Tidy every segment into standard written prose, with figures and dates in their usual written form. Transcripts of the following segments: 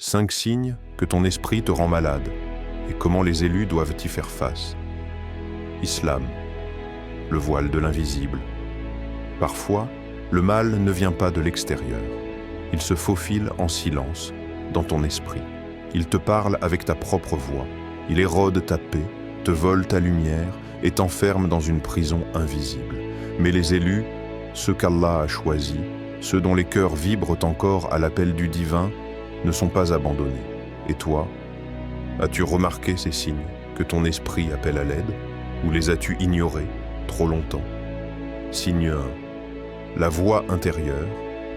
5 signes que ton esprit te rend malade et comment les élus doivent y faire face. Islam, le voile de l'invisible. Parfois, le mal ne vient pas de l'extérieur. Il se faufile en silence dans ton esprit. Il te parle avec ta propre voix. Il érode ta paix, te vole ta lumière et t'enferme dans une prison invisible. Mais les élus, ceux qu'Allah a choisis, ceux dont les cœurs vibrent encore à l'appel du divin, ne sont pas abandonnés. Et toi, as-tu remarqué ces signes que ton esprit appelle à l'aide, ou les as-tu ignorés trop longtemps? Signe 1. La voix intérieure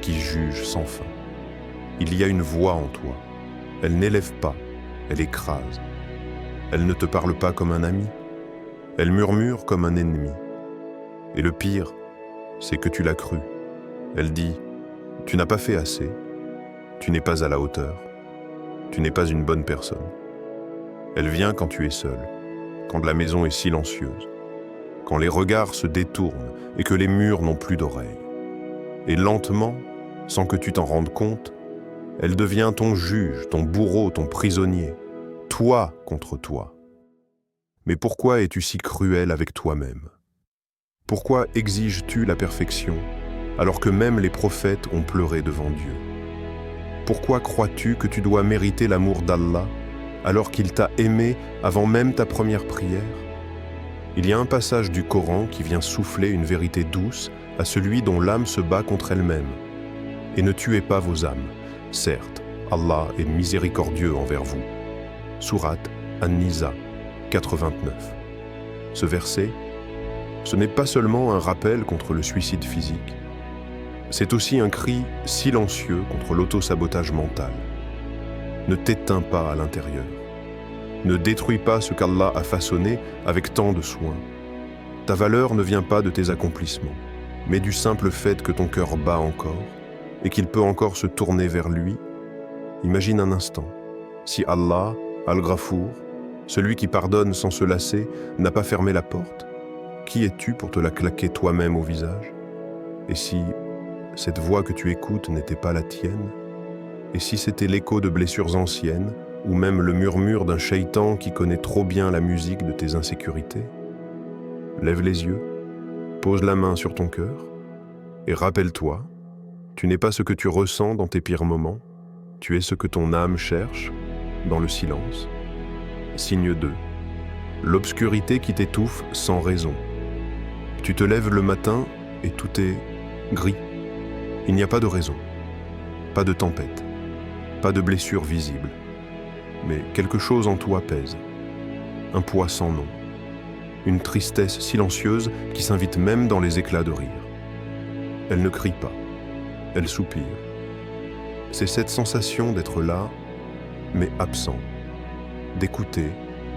qui juge sans fin. Il y a une voix en toi. Elle n'élève pas, elle écrase. Elle ne te parle pas comme un ami. Elle murmure comme un ennemi. Et le pire, c'est que tu l'as cru. Elle dit « Tu n'as pas fait assez. Tu n'es pas à la hauteur. Tu n'es pas une bonne personne. » Elle vient quand tu es seul, quand la maison est silencieuse, quand les regards se détournent et que les murs n'ont plus d'oreilles. Et lentement, sans que tu t'en rendes compte, elle devient ton juge, ton bourreau, ton prisonnier, toi contre toi. Mais pourquoi es-tu si cruel avec toi-même? Pourquoi exiges-tu la perfection alors que même les prophètes ont pleuré devant Dieu? Pourquoi crois-tu que tu dois mériter l'amour d'Allah alors qu'il t'a aimé avant même ta première prière? Il y a un passage du Coran qui vient souffler une vérité douce à celui dont l'âme se bat contre elle-même. Et ne tuez pas vos âmes. Certes, Allah est miséricordieux envers vous. Sourate An-Nisa 89. Ce verset, ce n'est pas seulement un rappel contre le suicide physique, c'est aussi un cri silencieux contre l'auto-sabotage mental. Ne t'éteins pas à l'intérieur. Ne détruis pas ce qu'Allah a façonné avec tant de soin. Ta valeur ne vient pas de tes accomplissements, mais du simple fait que ton cœur bat encore et qu'il peut encore se tourner vers lui. Imagine un instant, si Allah, Al-Ghafour, celui qui pardonne sans se lasser, n'a pas fermé la porte, qui es-tu pour te la claquer toi-même au visage? Et si cette voix que tu écoutes n'était pas la tienne? Et si c'était l'écho de blessures anciennes, ou même le murmure d'un shaitan qui connaît trop bien la musique de tes insécurités? Lève les yeux, pose la main sur ton cœur, et rappelle-toi, tu n'es pas ce que tu ressens dans tes pires moments, tu es ce que ton âme cherche dans le silence. Signe 2. L'obscurité qui t'étouffe sans raison. Tu te lèves le matin et tout est gris. Il n'y a pas de raison, pas de tempête, pas de blessure visible. Mais quelque chose en toi pèse, un poids sans nom, une tristesse silencieuse qui s'invite même dans les éclats de rire. Elle ne crie pas, elle soupire. C'est cette sensation d'être là, mais absent, d'écouter,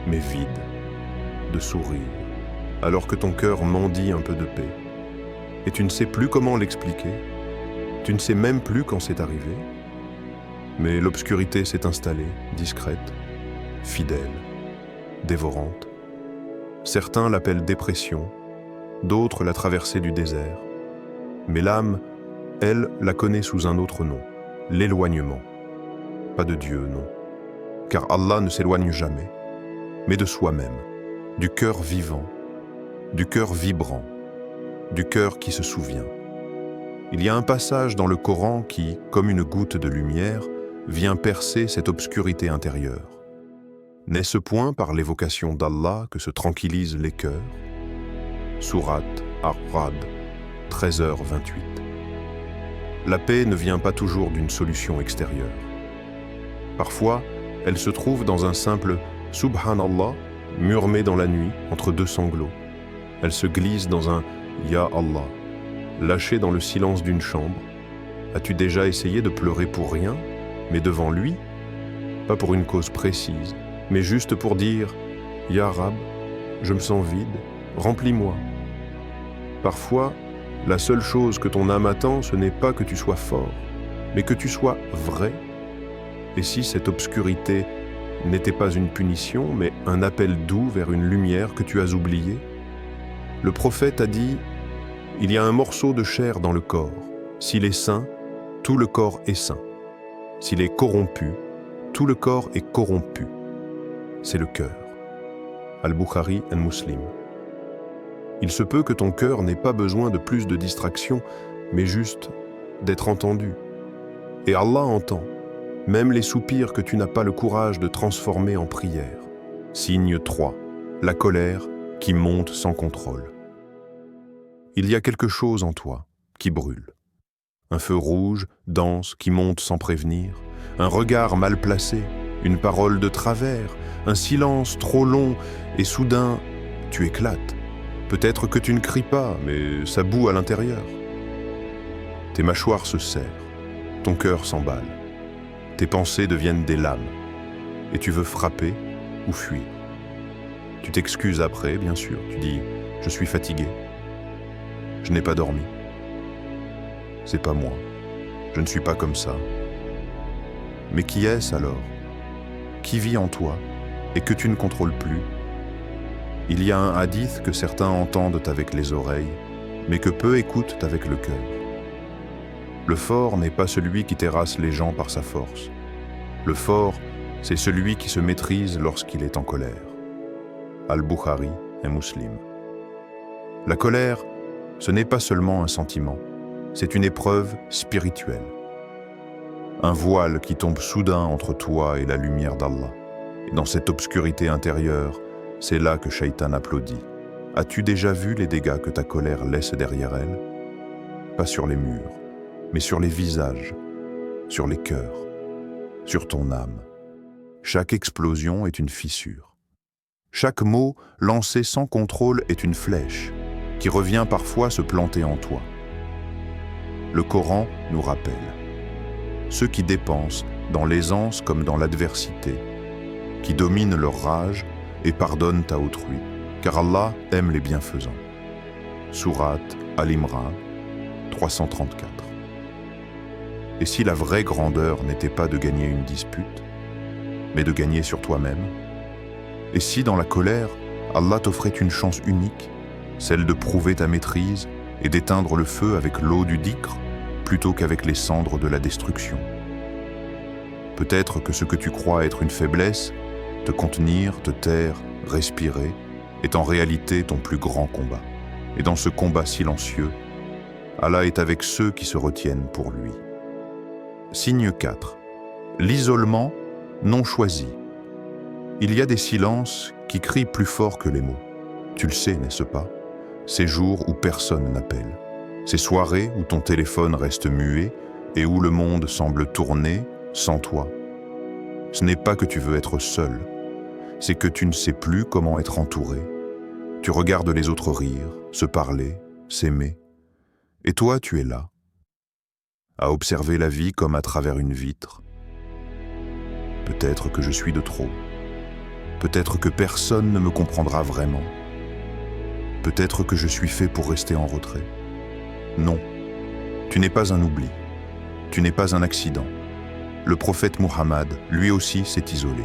mais vide, de sourire, alors que ton cœur mendie un peu de paix. Et tu ne sais plus comment l'expliquer, tu ne sais même plus quand c'est arrivé. Mais l'obscurité s'est installée, discrète, fidèle, dévorante. Certains l'appellent dépression, d'autres la traversée du désert. Mais l'âme, elle, la connaît sous un autre nom, l'éloignement. Pas de Dieu, non. Car Allah ne s'éloigne jamais, mais de soi-même, du cœur vivant, du cœur vibrant, du cœur qui se souvient. Il y a un passage dans le Coran qui, comme une goutte de lumière, vient percer cette obscurité intérieure. N'est-ce point par l'évocation d'Allah que se tranquillisent les cœurs? Sourate Ar-Ra'd 13h28. La paix ne vient pas toujours d'une solution extérieure. Parfois, elle se trouve dans un simple « Subhanallah » murmuré dans la nuit entre deux sanglots. Elle se glisse dans un « Ya Allah » lâché dans le silence d'une chambre. As-tu déjà essayé de pleurer pour rien, mais devant lui? Pas pour une cause précise, mais juste pour dire « Ya Rab, je me sens vide, remplis-moi ». Parfois, la seule chose que ton âme attend, ce n'est pas que tu sois fort, mais que tu sois vrai. Et si cette obscurité n'était pas une punition, mais un appel doux vers une lumière que tu as oubliée? Le prophète a dit « Il y a un morceau de chair dans le corps. S'il est sain, tout le corps est sain. S'il est corrompu, tout le corps est corrompu. C'est le cœur. Al-Bukhari et Muslim. Il se peut que ton cœur n'ait pas besoin de plus de distractions, mais juste d'être entendu. Et Allah entend, même les soupirs que tu n'as pas le courage de transformer en prière. Signe 3. La colère qui monte sans contrôle. Il y a quelque chose en toi qui brûle. Un feu rouge, dense, qui monte sans prévenir, un regard mal placé, une parole de travers, un silence trop long, et soudain, tu éclates. Peut-être que tu ne cries pas, mais ça bout à l'intérieur. Tes mâchoires se serrent, ton cœur s'emballe, tes pensées deviennent des lames, et tu veux frapper ou fuir. Tu t'excuses après, bien sûr, tu dis « je suis fatigué, je n'ai pas dormi, c'est pas moi, je ne suis pas comme ça ». Mais qui est-ce alors? Qui vit en toi et que tu ne contrôles plus? Il y a un hadith que certains entendent avec les oreilles, mais que peu écoutent avec le cœur. Le fort n'est pas celui qui terrasse les gens par sa force. Le fort, c'est celui qui se maîtrise lorsqu'il est en colère. Al-Bukhari et Muslim. La colère, ce n'est pas seulement un sentiment, c'est une épreuve spirituelle. Un voile qui tombe soudain entre toi et la lumière d'Allah. Et dans cette obscurité intérieure, c'est là que Shaitan applaudit. As-tu déjà vu les dégâts que ta colère laisse derrière elle? Pas sur les murs, mais sur les visages, sur les cœurs, sur ton âme. Chaque explosion est une fissure. Chaque mot lancé sans contrôle est une flèche qui revient parfois se planter en toi. Le Coran nous rappelle ceux qui dépensent dans l'aisance comme dans l'adversité, qui dominent leur rage et pardonnent à autrui, car Allah aime les bienfaisants. Sourate Al-Imran 334. Et si la vraie grandeur n'était pas de gagner une dispute, mais de gagner sur toi-même? Et si dans la colère, Allah t'offrait une chance unique, celle de prouver ta maîtrise et d'éteindre le feu avec l'eau du dhikr, plutôt qu'avec les cendres de la destruction? Peut-être que ce que tu crois être une faiblesse, te contenir, te taire, respirer, est en réalité ton plus grand combat. Et dans ce combat silencieux, Allah est avec ceux qui se retiennent pour lui. Signe 4. L'isolement non choisi. Il y a des silences qui crient plus fort que les mots. Tu le sais, n'est-ce pas? Ces jours où personne n'appelle. Ces soirées où ton téléphone reste muet et où le monde semble tourner sans toi. Ce n'est pas que tu veux être seul, c'est que tu ne sais plus comment être entouré. Tu regardes les autres rire, se parler, s'aimer. Et toi, tu es là, à observer la vie comme à travers une vitre. Peut-être que je suis de trop. Peut-être que personne ne me comprendra vraiment. Peut-être que je suis fait pour rester en retrait. Non, tu n'es pas un oubli. Tu n'es pas un accident. Le prophète Muhammad, lui aussi, s'est isolé.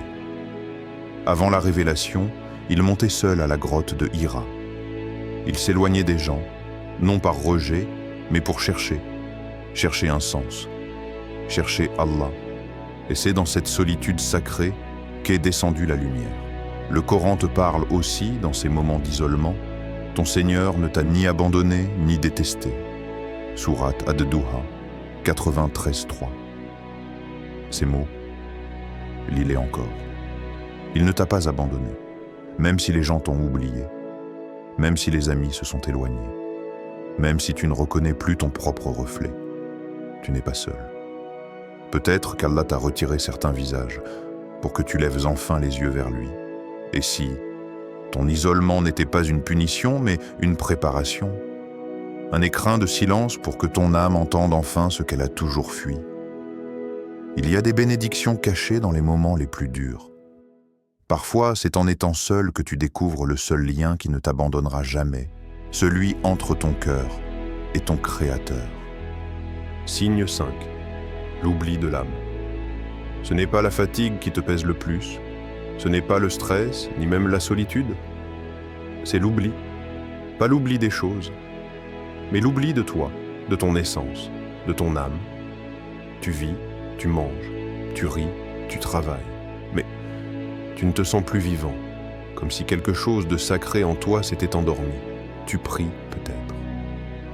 Avant la révélation, il montait seul à la grotte de Hira. Il s'éloignait des gens, non par rejet, mais pour chercher un sens, chercher Allah. Et c'est dans cette solitude sacrée qu'est descendue la lumière. Le Coran te parle aussi, dans ces moments d'isolement, ton Seigneur ne t'a ni abandonné, ni détesté. Sourate Ad-Duha, 93-3. Ces mots, lis-les encore. Il ne t'a pas abandonné, même si les gens t'ont oublié, même si les amis se sont éloignés, même si tu ne reconnais plus ton propre reflet. Tu n'es pas seul. Peut-être qu'Allah t'a retiré certains visages pour que tu lèves enfin les yeux vers lui. Et si ton isolement n'était pas une punition, mais une préparation, un écrin de silence pour que ton âme entende enfin ce qu'elle a toujours fui. Il y a des bénédictions cachées dans les moments les plus durs. Parfois, c'est en étant seul que tu découvres le seul lien qui ne t'abandonnera jamais, celui entre ton cœur et ton Créateur. Signe 5. L'oubli de l'âme. Ce n'est pas la fatigue qui te pèse le plus, ce n'est pas le stress, ni même la solitude. C'est l'oubli. Pas l'oubli des choses, mais l'oubli de toi, de ton essence, de ton âme. Tu vis, tu manges, tu ris, tu travailles, mais tu ne te sens plus vivant, comme si quelque chose de sacré en toi s'était endormi. Tu pries peut-être,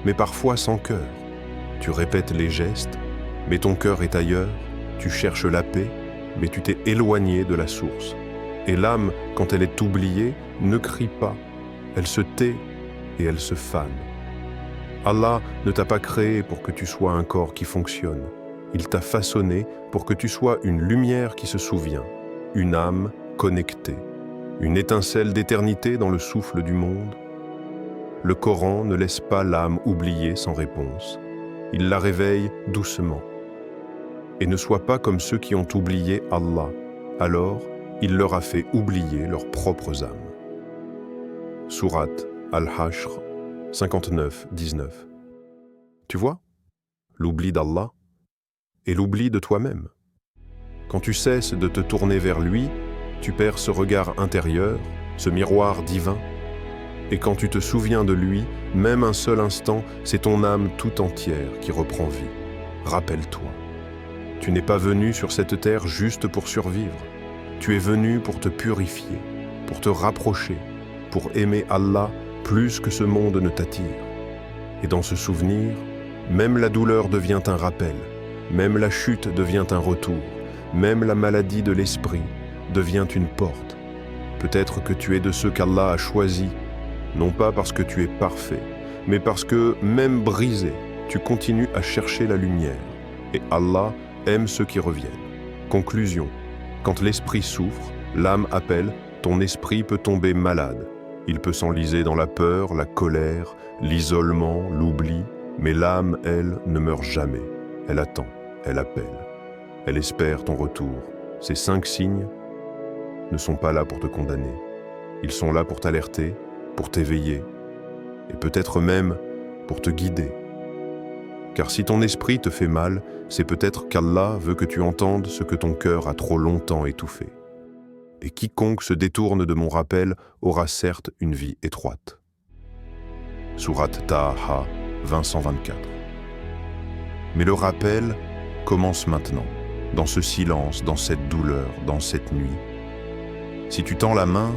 mais parfois sans cœur. Tu répètes les gestes, mais ton cœur est ailleurs. Tu cherches la paix, mais tu t'es éloigné de la source. Et l'âme, quand elle est oubliée, ne crie pas. Elle se tait et elle se fane. Allah ne t'a pas créé pour que tu sois un corps qui fonctionne. Il t'a façonné pour que tu sois une lumière qui se souvient, une âme connectée, une étincelle d'éternité dans le souffle du monde. Le Coran ne laisse pas l'âme oubliée sans réponse. Il la réveille doucement. Et ne sois pas comme ceux qui ont oublié Allah. Alors, il leur a fait oublier leurs propres âmes. Sourate Al-Hashr 59-19. Tu vois, l'oubli d'Allah et l'oubli de toi-même. Quand tu cesses de te tourner vers lui, tu perds ce regard intérieur, ce miroir divin. Et quand tu te souviens de lui, même un seul instant, c'est ton âme tout entière qui reprend vie. Rappelle-toi, tu n'es pas venu sur cette terre juste pour survivre. Tu es venu pour te purifier, pour te rapprocher, pour aimer Allah plus que ce monde ne t'attire. Et dans ce souvenir, même la douleur devient un rappel, même la chute devient un retour, même la maladie de l'esprit devient une porte. Peut-être que tu es de ceux qu'Allah a choisis, non pas parce que tu es parfait, mais parce que, même brisé, tu continues à chercher la lumière. Et Allah aime ceux qui reviennent. Conclusion. Quand l'esprit souffre, l'âme appelle, ton esprit peut tomber malade. Il peut s'enliser dans la peur, la colère, l'isolement, l'oubli, mais l'âme, elle, ne meurt jamais. Elle attend, elle appelle. Elle espère ton retour. Ces 5 signes ne sont pas là pour te condamner. Ils sont là pour t'alerter, pour t'éveiller, et peut-être même pour te guider. Car si ton esprit te fait mal, c'est peut-être qu'Allah veut que tu entendes ce que ton cœur a trop longtemps étouffé. Et quiconque se détourne de mon rappel aura certes une vie étroite. Sourate Taha 20-124. Mais le rappel commence maintenant, dans ce silence, dans cette douleur, dans cette nuit. Si tu tends la main,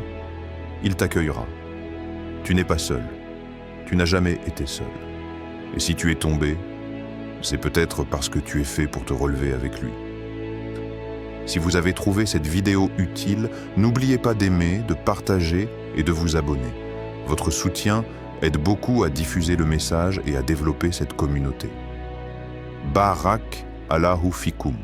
il t'accueillera. Tu n'es pas seul. Tu n'as jamais été seul. Et si tu es tombé, c'est peut-être parce que tu es fait pour te relever avec lui. Si vous avez trouvé cette vidéo utile, n'oubliez pas d'aimer, de partager et de vous abonner. Votre soutien aide beaucoup à diffuser le message et à développer cette communauté. Barak Allahu Fikoum.